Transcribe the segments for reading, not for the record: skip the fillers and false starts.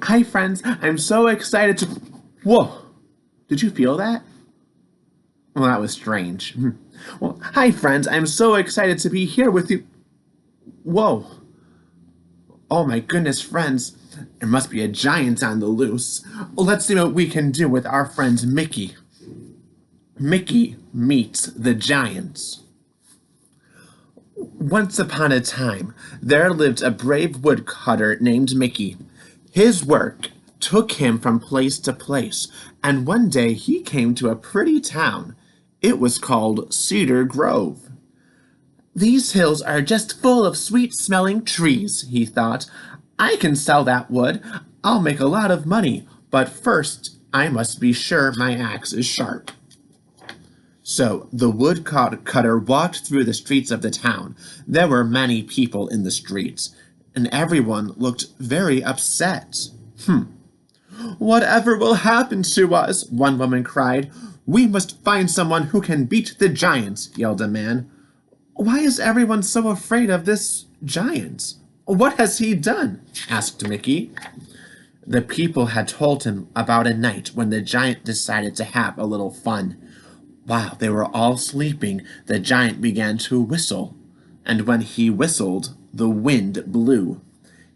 Hi, friends. I'm so excited to. Whoa! Did you feel that? Well, that was strange. Well, hi, friends. I'm so excited to be here with you. Whoa! Oh my goodness, friends. There must be a giant on the loose. Well, let's see what we can do with our friend Mickey. Mickey meets the giants. Once upon a time, there lived a brave woodcutter named Mickey. His work took him from place to place, and one day he came to a pretty town. It was called Cedar Grove. These hills are just full of sweet-smelling trees, he thought. I can sell that wood. I'll make a lot of money, but first I must be sure my axe is sharp. So the woodcutter walked through the streets of the town. There were many people in the streets, and everyone looked very upset. Whatever will happen to us? One woman cried. We must find someone who can beat the giants, yelled a man. Why is everyone so afraid of this giant? What has he done? Asked Mickey. The people had told him about a night when the giant decided to have a little fun. While they were all sleeping, the giant began to whistle, and when he whistled, the wind blew.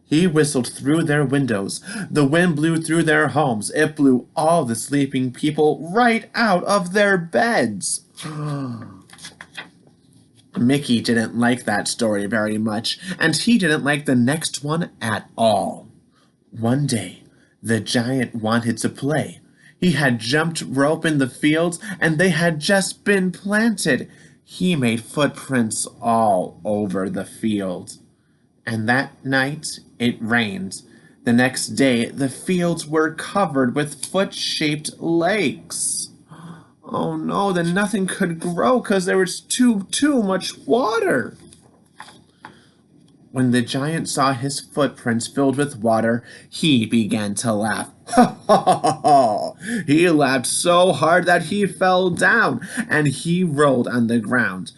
He whistled through their windows. The wind blew through their homes. It blew all the sleeping people right out of their beds. Mickey didn't like that story very much, and he didn't like the next one at all. One day, the giant wanted to play. He had jumped rope in the fields, and they had just been planted. He made footprints all over the field. And that night, it rained. The next day, the fields were covered with foot-shaped lakes. Oh no, then nothing could grow because there was too much water. When the giant saw his footprints filled with water, he began to laugh. Ha ha ha ha! He laughed so hard that he fell down, and he rolled on the ground.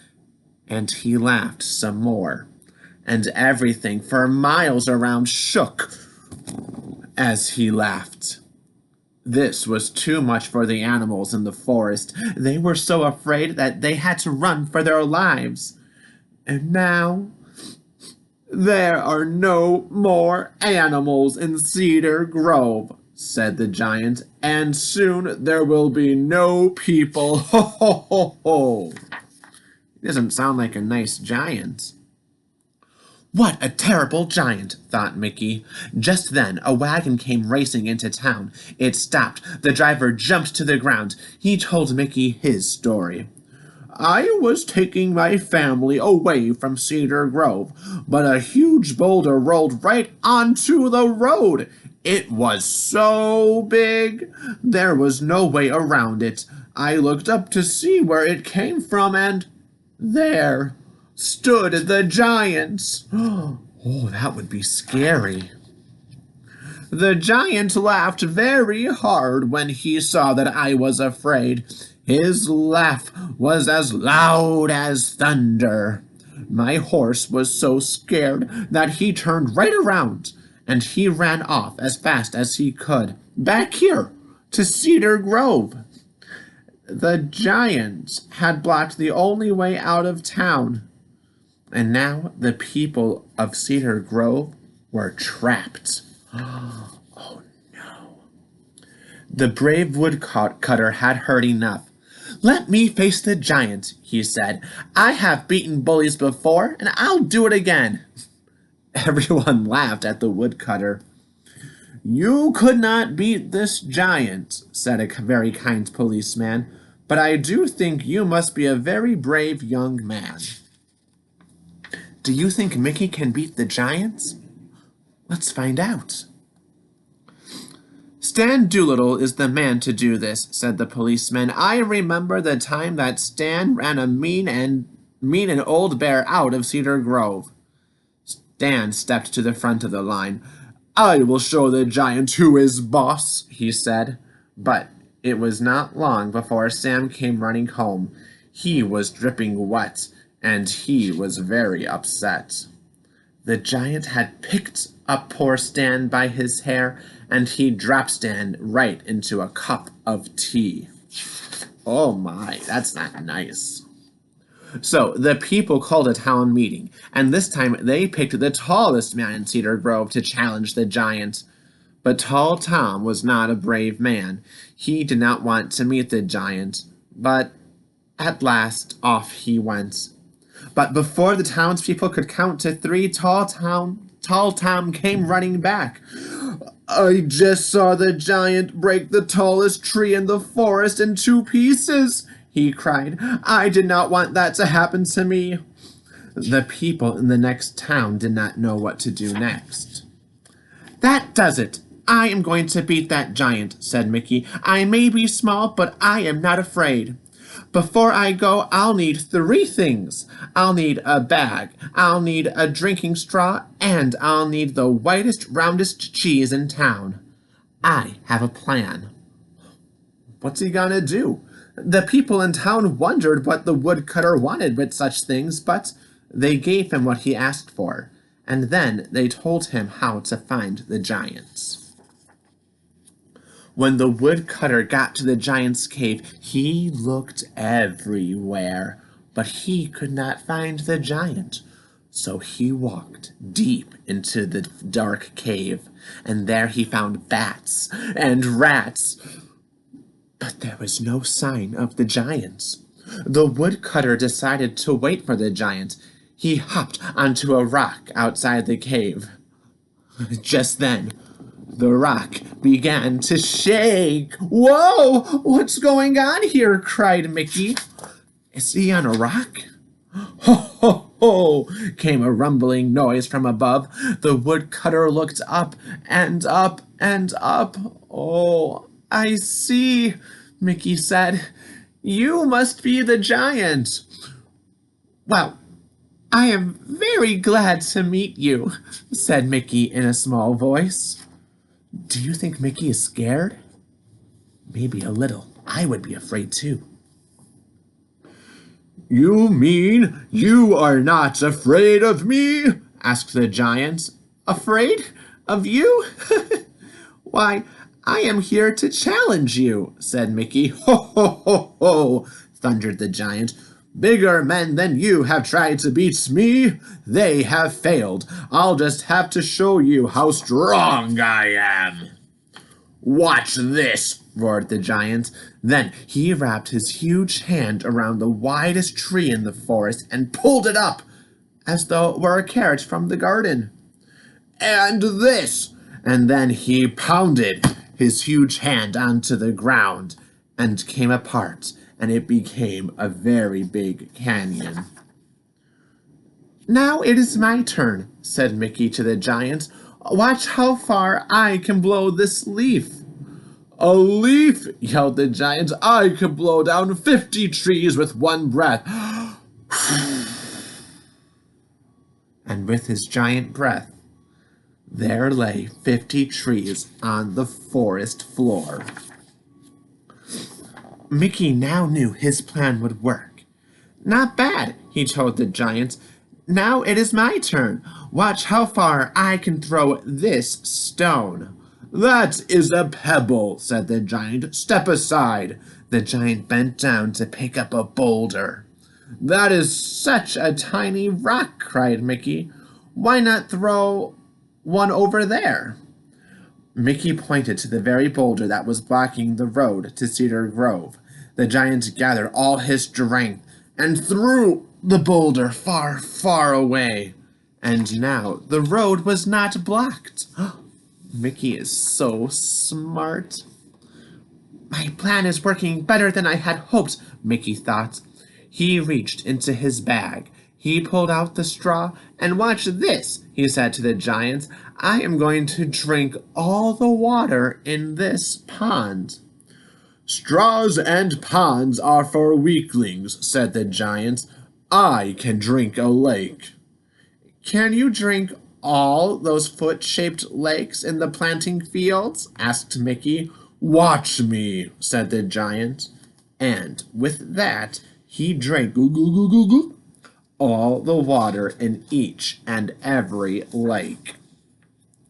And he laughed some more, and everything for miles around shook as he laughed. This was too much for the animals in the forest. They were so afraid that they had to run for their lives. And now there are no more animals in Cedar Grove, said the giant, and soon there will be no people. Ho ho ho ho! He doesn't sound like a nice giant. What a terrible giant, thought Mickey. Just then, a wagon came racing into town. It stopped. The driver jumped to the ground. He told Mickey his story. I was taking my family away from Cedar Grove, but a huge boulder rolled right onto the road. It was so big, there was no way around it. I looked up to see where it came from, and there stood the giant. Oh, that would be scary. The giant laughed very hard when he saw that I was afraid. His laugh was as loud as thunder. My horse was so scared that he turned right around, and he ran off as fast as he could, back here to Cedar Grove. The giant had blocked the only way out of town, and now the people of Cedar Grove were trapped. Oh no. The brave woodcutter had heard enough. Let me face the giant, he said. I have beaten bullies before, and I'll do it again. Everyone laughed at the woodcutter. You could not beat this giant, said a very kind policeman, but I do think you must be a very brave young man. Do you think Mickey can beat the giants? Let's find out. Stan Doolittle is the man to do this, said the policeman. I remember the time that Stan ran a mean and old bear out of Cedar Grove. Stan stepped to the front of the line. I will show the giant who is boss, he said. But it was not long before Sam came running home. He was dripping wet, and he was very upset. The giant had picked up poor Stan by his hair, and he dropped Stan right into a cup of tea. Oh my, that's not nice. So the people called a town meeting, and this time they picked the tallest man in Cedar Grove to challenge the giant. But Tall Tom was not a brave man. He did not want to meet the giant, but at last off he went. But before the townspeople could count to three, Tall Tom came running back. I just saw the giant break the tallest tree in the forest in 2 pieces, he cried. I did not want that to happen to me. The people in the next town did not know what to do next. That does it. I am going to beat that giant, said Mickey. I may be small, but I am not afraid. Before I go, I'll need 3 things. I'll need a bag, I'll need a drinking straw, and I'll need the whitest, roundest cheese in town. I have a plan. What's he gonna do? The people in town wondered what the woodcutter wanted with such things, but they gave him what he asked for, and then they told him how to find the giants. When the woodcutter got to the giant's cave, he looked everywhere, but he could not find the giant. So he walked deep into the dark cave, and there he found bats and rats, but there was no sign of the giant. The woodcutter decided to wait for the giant. He hopped onto a rock outside the cave. Just then, the rock began to shake. Whoa! What's going on here? Cried Mickey. Is he on a rock? Ho, ho, ho! Came a rumbling noise from above. The woodcutter looked up and up and up. Oh, I see, Mickey said. You must be the giant. Well, I am very glad to meet you, said Mickey in a small voice. Do you think Mickey is scared? Maybe a little. I would be afraid too. You mean you are not afraid of me? Asked the giant. Afraid of you? Why, I am here to challenge you, said Mickey. Ho, ho, ho, ho, thundered the giant. Bigger men than you have tried to beat me. They have failed. I'll just have to show you how strong I am. Watch this, roared the giant. Then he wrapped his huge hand around the widest tree in the forest and pulled it up, as though it were a carrot from the garden. And this! And then he pounded his huge hand onto the ground and came apart, and it became a very big canyon. Now it is my turn, said Mickey to the giant. Watch how far I can blow this leaf. A leaf, yelled the giant. I could blow down 50 trees with one breath. And with his giant breath, there lay 50 trees on the forest floor. Mickey now knew his plan would work. Not bad, he told the giant. Now it is my turn. Watch how far I can throw this stone. That is a pebble, said the giant. Step aside. The giant bent down to pick up a boulder. That is such a tiny rock, cried Mickey. Why not throw one over there? Mickey pointed to the very boulder that was blocking the road to Cedar Grove. The giant gathered all his strength and threw the boulder far, far away. And now the road was not blocked. Mickey is so smart. My plan is working better than I had hoped, Mickey thought. He reached into his bag. He pulled out the straw, and watch this, he said to the giant. I am going to drink all the water in this pond. Straws and ponds are for weaklings, said the giant. I can drink a lake. Can you drink all those foot-shaped lakes in the planting fields? Asked Mickey. Watch me, said the giant. And with that, he drank all the water in each and every lake.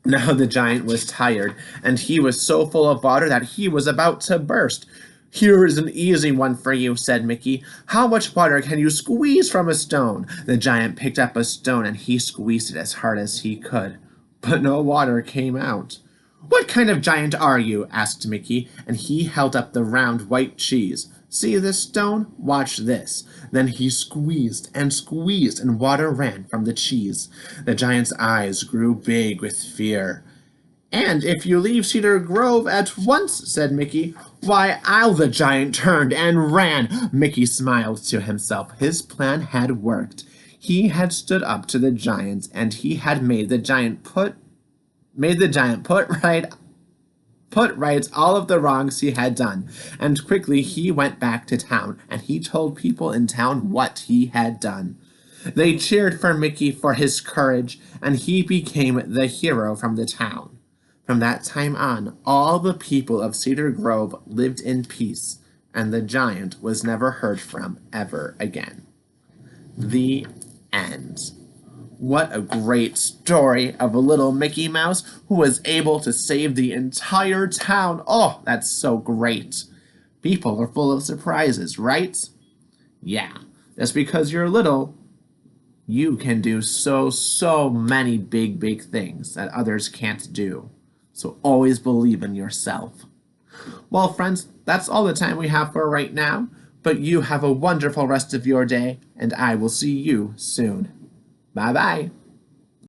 Now the giant was tired, and he was so full of water that he was about to burst. "Here is an easy one for you," said Mickey. "How much water can you squeeze from a stone?" The giant picked up a stone and he squeezed it as hard as he could, but no water came out. "What kind of giant are you?" asked Mickey, and he held up the round white cheese. "See this stone? Watch this." Then he squeezed and water ran from the cheese. The giant's eyes grew big with fear. "And if you leave Cedar Grove at once," said Mickey, "why, I'll—" The giant turned and ran. Mickey smiled to himself. His plan had worked. He had stood up to the giant, and he had made the giant put right all of the wrongs he had done. And quickly he went back to town, and he told people in town what he had done. They cheered for Mickey for his courage, and he became the hero from the town. From that time on, all the people of Cedar Grove lived in peace, and the giant was never heard from ever again. The end. What a great story of a little Mickey Mouse who was able to save the entire town. Oh, that's so great. People are full of surprises, right? Yeah, just because you're little, you can do so many big things that others can't do. So always believe in yourself. Well, friends, that's all the time we have for right now, but you have a wonderful rest of your day, and I will see you soon. Bye-bye.